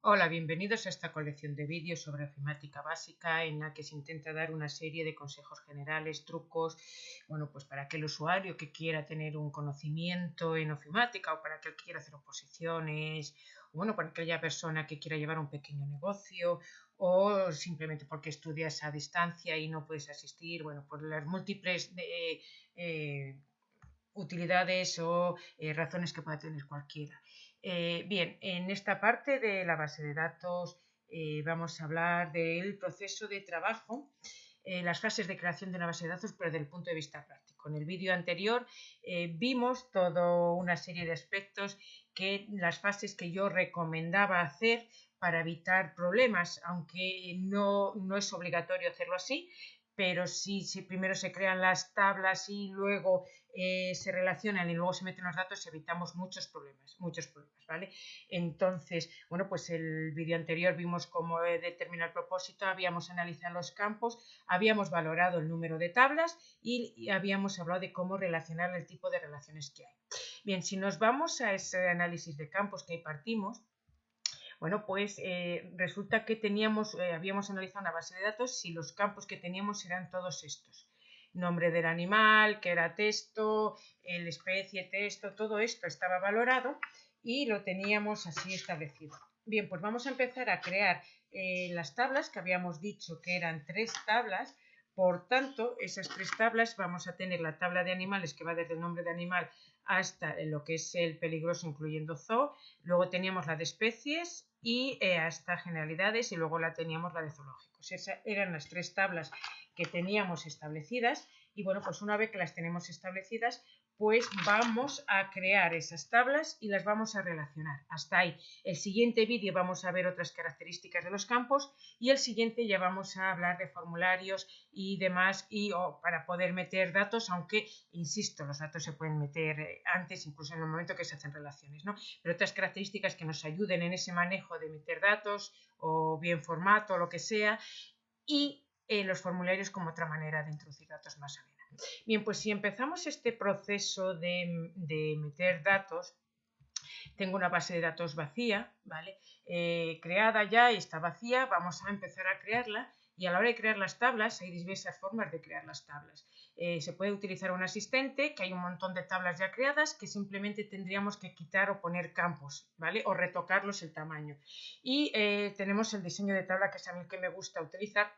Hola, bienvenidos a esta colección de vídeos sobre ofimática básica en la que se intenta dar una serie de consejos generales, trucos, pues para aquel usuario que quiera tener un conocimiento en ofimática o para aquel que quiera hacer oposiciones, para aquella persona que quiera llevar un pequeño negocio o simplemente porque estudias a distancia y no puedes asistir, por las múltiples utilidades o razones que pueda tener cualquiera. Bien, en esta parte de la base de datos vamos a hablar del proceso de trabajo, las fases de creación de una base de datos, pero desde el punto de vista práctico. En el vídeo anterior vimos toda una serie de aspectos las fases que yo recomendaba hacer para evitar problemas, aunque no es obligatorio hacerlo así, pero si primero se crean las tablas y luego se relacionan y luego se meten los datos, evitamos muchos problemas, ¿vale? Entonces, pues el vídeo anterior vimos cómo determinar el propósito, habíamos analizado los campos, habíamos valorado el número de tablas y habíamos hablado de cómo relacionar el tipo de relaciones que hay. Bien, si nos vamos a ese análisis de campos que ahí partimos, resulta que habíamos analizado una base de datos si los campos que teníamos eran todos estos. Nombre del animal, que era texto, el especie, texto, todo esto estaba valorado y lo teníamos así establecido. Bien, pues vamos a empezar a crear las tablas que habíamos dicho que eran 3 tablas. Por tanto, esas 3 tablas vamos a tener la tabla de animales que va desde el nombre de animal hasta lo que es el peligroso, incluyendo zoo. Luego teníamos la de especies y hasta generalidades y luego teníamos la de zoológicos. Esas eran las 3 tablas que teníamos establecidas y pues una vez que las tenemos establecidas, pues vamos a crear esas tablas y las vamos a relacionar. Hasta ahí. El siguiente vídeo vamos a ver otras características de los campos y el siguiente ya vamos a hablar de formularios y demás para poder meter datos, aunque, insisto, los datos se pueden meter antes, incluso en el momento que se hacen relaciones, ¿no? Pero otras características que nos ayuden en ese manejo de meter datos o bien formato o lo que sea, y los formularios como otra manera de introducir datos más amena. Bien, pues si empezamos este proceso de meter datos, tengo una base de datos vacía, ¿vale? Creada ya y está vacía, vamos a empezar a crearla. Y a la hora de crear las tablas, hay diversas formas de crear las tablas. Se puede utilizar un asistente, que hay un montón de tablas ya creadas, que simplemente tendríamos que quitar o poner campos, ¿vale? O retocarlos el tamaño. Y tenemos el diseño de tabla, que es a mí el que me gusta utilizar,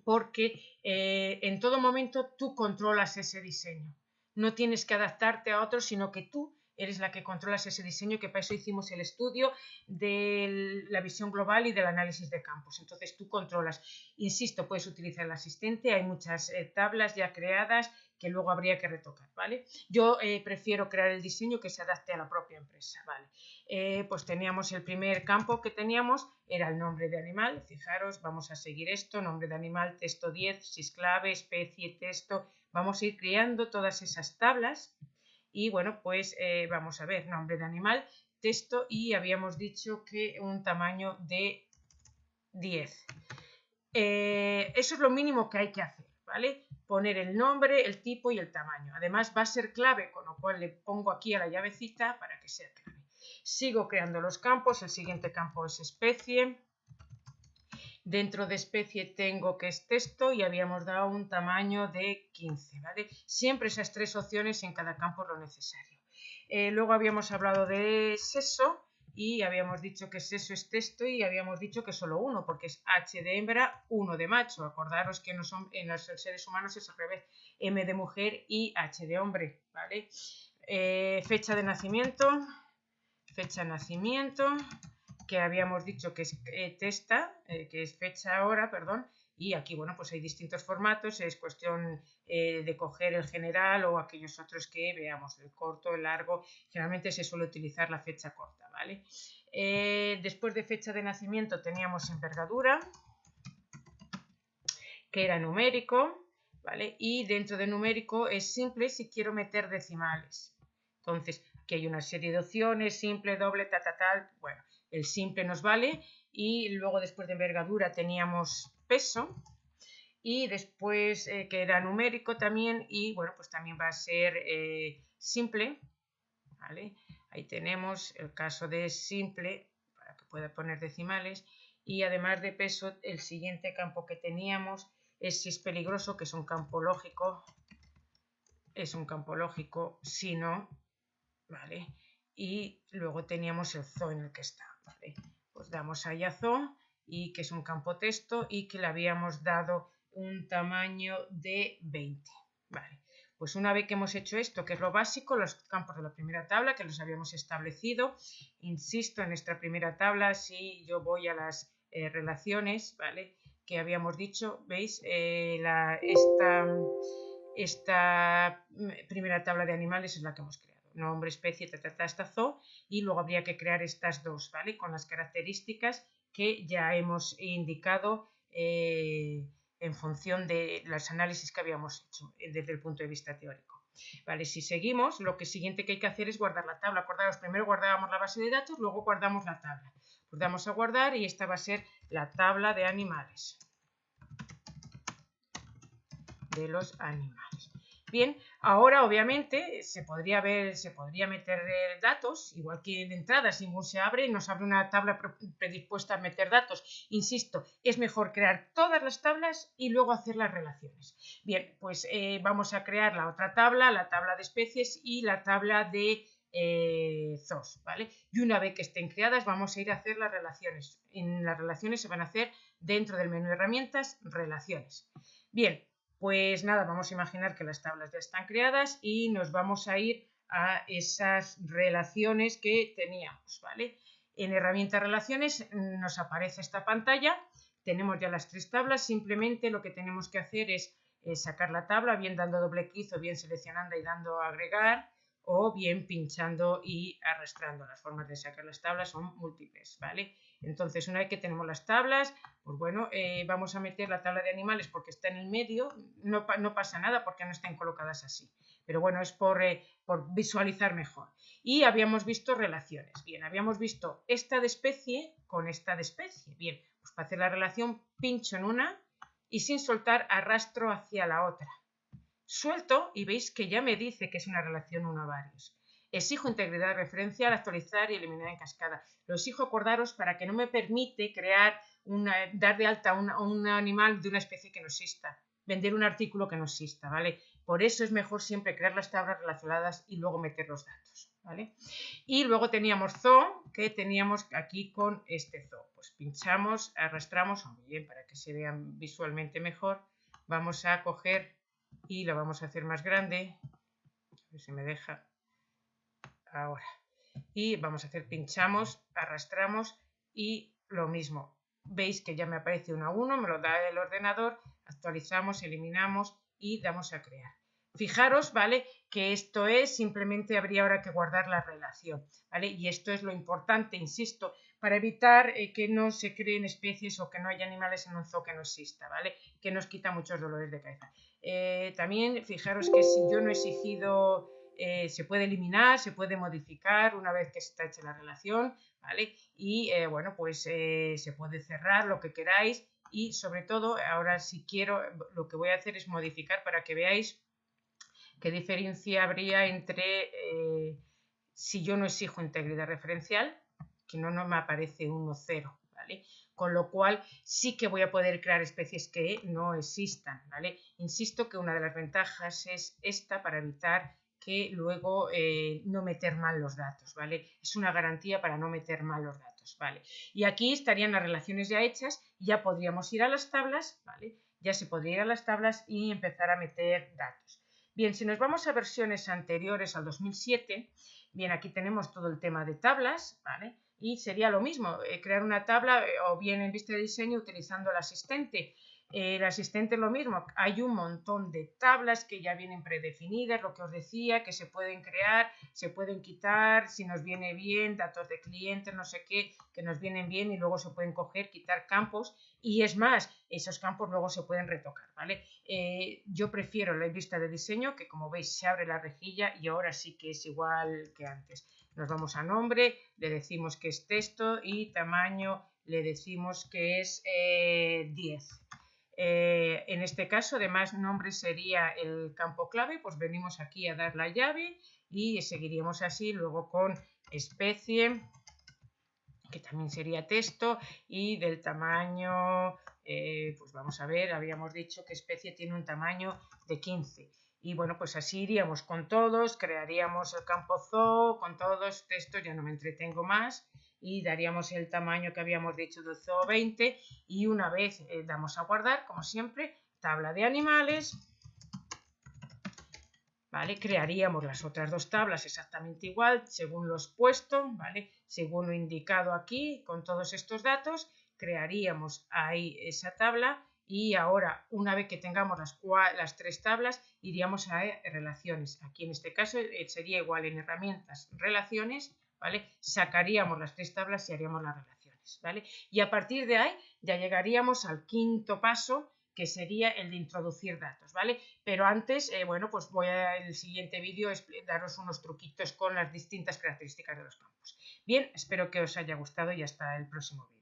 porque en todo momento tú controlas ese diseño. No tienes que adaptarte a otro, sino que tú eres la que controlas ese diseño, que para eso hicimos el estudio de la visión global y del análisis de campos. Entonces tú controlas. Insisto, puedes utilizar el asistente, hay muchas tablas ya creadas que luego habría que retocar, ¿vale? Yo prefiero crear el diseño que se adapte a la propia empresa, ¿vale? Pues teníamos el primer campo que teníamos, era el nombre de animal. Fijaros, vamos a seguir esto, nombre de animal, texto 10, sys clave, especie, texto. Vamos a ir creando todas esas tablas y vamos a ver, nombre de animal, texto y habíamos dicho que un tamaño de 10. Eso es lo mínimo que hay que hacer, ¿vale? Poner el nombre, el tipo y el tamaño. Además va a ser clave, con lo cual le pongo aquí a la llavecita para que sea clave. Sigo creando los campos, el siguiente campo es especie. Dentro de especie tengo que es texto y habíamos dado un tamaño de 15, ¿vale? Siempre esas 3 opciones en cada campo es lo necesario. Luego habíamos hablado de sexo y habíamos dicho que sexo es texto y habíamos dicho que solo uno, porque es H de hembra, 1 de macho. Acordaros que no son, en los seres humanos es al revés, M de mujer y H de hombre, ¿vale? Fecha de nacimiento, que habíamos dicho que es que es fecha hora, perdón, y aquí, pues hay distintos formatos, es cuestión de coger el general o aquellos otros que veamos, el corto, el largo, generalmente se suele utilizar la fecha corta, ¿vale? Después de fecha de nacimiento teníamos envergadura, que era numérico, ¿vale? Y dentro de numérico es simple si quiero meter decimales. Entonces, aquí hay una serie de opciones, simple, doble, tal, bueno, el simple nos vale y luego después de envergadura teníamos peso y después que era numérico también y pues también va a ser simple, ¿vale? Ahí tenemos el caso de simple para que puede poner decimales. Y además de peso, el siguiente campo que teníamos es si es peligroso, que es un campo lógico. Es un campo lógico, si no, ¿vale? Y luego teníamos el zoo en el que está, ¿vale? Pues damos ahí a zoo, y que es un campo texto y que le habíamos dado un tamaño de 20, ¿vale? Pues una vez que hemos hecho esto, que es lo básico, los campos de la primera tabla que los habíamos establecido, insisto, en nuestra primera tabla, si yo voy a las relaciones, ¿vale? Que habíamos dicho, ¿veis? Esta primera tabla de animales es la que hemos creado. Nombre, especie, hasta zoo, y luego habría que crear estas dos, ¿vale? Con las características que ya hemos indicado en función de los análisis que habíamos hecho desde el punto de vista teórico. Vale, si seguimos, lo siguiente que hay que hacer es guardar la tabla. Acordaros, primero guardábamos la base de datos, luego guardamos la tabla. Pues damos a guardar y esta va a ser la tabla de animales. De los animales. Bien, ahora obviamente se podría meter datos, igual que en entrada, si se abre, nos abre una tabla predispuesta a meter datos. Insisto, es mejor crear todas las tablas y luego hacer las relaciones. Bien, pues vamos a crear la otra tabla, la tabla de especies y la tabla de zoos, ¿vale? Y una vez que estén creadas vamos a ir a hacer las relaciones. En las relaciones se van a hacer dentro del menú de herramientas, relaciones. Bien, pues nada, vamos a imaginar que las tablas ya están creadas y nos vamos a ir a esas relaciones que teníamos, ¿vale? En herramienta relaciones nos aparece esta pantalla, tenemos ya las tres tablas, simplemente lo que tenemos que hacer es sacar la tabla, bien dando doble clic o bien seleccionando y dando a agregar, o bien pinchando y arrastrando. Las formas de sacar las tablas son múltiples, ¿vale? Entonces, una vez que tenemos las tablas, pues bueno, vamos a meter la tabla de animales porque está en el medio, no pasa nada porque no estén colocadas así, pero bueno, es por visualizar mejor. Y habíamos visto relaciones, bien, habíamos visto esta de especie con esta de especie, bien, pues para hacer la relación pincho en una y sin soltar arrastro hacia la otra. Suelto y veis que ya me dice que es una relación uno a varios. Exijo integridad referencial, actualizar y eliminar en cascada. Lo exijo, acordaros, para que no me permite dar de alta un animal de una especie que no exista, vender un artículo que no exista, ¿vale? Por eso es mejor siempre crear las tablas relacionadas y luego meter los datos, ¿vale? Y luego teníamos zoo, que teníamos aquí con este zoo. Pues pinchamos, arrastramos, bien, para que se vean visualmente mejor. Vamos a coger y lo vamos a hacer más grande, a ver si me deja ahora, y vamos a hacer pinchamos, arrastramos y lo mismo, veis que ya me aparece 1 a 1, me lo da el ordenador, actualizamos, eliminamos y damos a crear. Fijaros, ¿vale? Que esto es, simplemente habría ahora que guardar la relación, ¿vale? Y esto es lo importante, insisto, para evitar que no se creen especies o que no haya animales en un zoo que no exista, ¿vale? Que nos quita muchos dolores de cabeza. También fijaros que si yo no he exigido, se puede eliminar, se puede modificar una vez que está hecha la relación, ¿vale? Y bueno, pues se puede cerrar lo que queráis y sobre todo, ahora si quiero, lo que voy a hacer es modificar para que veáis qué diferencia habría entre si yo no exijo integridad referencial, que no me aparece 1, 0, ¿vale? Con lo cual sí que voy a poder crear especies que no existan, ¿vale? Insisto que una de las ventajas es esta para evitar que luego no meter mal los datos, ¿vale? Es una garantía para no meter mal los datos, ¿vale? Y aquí estarían las relaciones ya hechas y ya podríamos ir a las tablas, ¿vale? Ya se podría ir a las tablas y empezar a meter datos. Bien, si nos vamos a versiones anteriores al 2007, bien, aquí tenemos todo el tema de tablas, ¿vale? Y sería lo mismo, crear una tabla o bien en vista de diseño utilizando el asistente. El asistente es lo mismo, hay un montón de tablas que ya vienen predefinidas, lo que os decía, que se pueden crear, se pueden quitar, si nos viene bien, datos de clientes, no sé qué, que nos vienen bien y luego se pueden coger, quitar campos y es más, esos campos luego se pueden retocar, ¿vale? Yo prefiero la vista de diseño, que como veis se abre la rejilla y ahora sí que es igual que antes. Nos vamos a nombre, le decimos que es texto y tamaño le decimos que es 10. En este caso, además, nombre sería el campo clave, pues venimos aquí a dar la llave y seguiríamos así, luego con especie, que también sería texto, y del tamaño, pues vamos a ver, habíamos dicho que especie tiene un tamaño de 15. Y bueno, pues así iríamos con todos, crearíamos el campo zoo, con todos textos, ya no me entretengo más, y daríamos el tamaño que habíamos dicho de zoo 20, y una vez damos a guardar, como siempre, tabla de animales, ¿vale? Crearíamos las otras dos tablas exactamente igual, según los puestos, ¿vale? Según lo indicado aquí, con todos estos datos, crearíamos ahí esa tabla y ahora, una vez que tengamos las tres tablas, iríamos a relaciones. Aquí en este caso sería igual en herramientas, relaciones, ¿vale? Sacaríamos las tres tablas y haríamos las relaciones, ¿vale? Y a partir de ahí ya llegaríamos al quinto paso, que sería el de introducir datos, ¿vale? Pero antes, bueno, pues voy a el siguiente vídeo daros unos truquitos con las distintas características de los campos. Bien, espero que os haya gustado y hasta el próximo vídeo.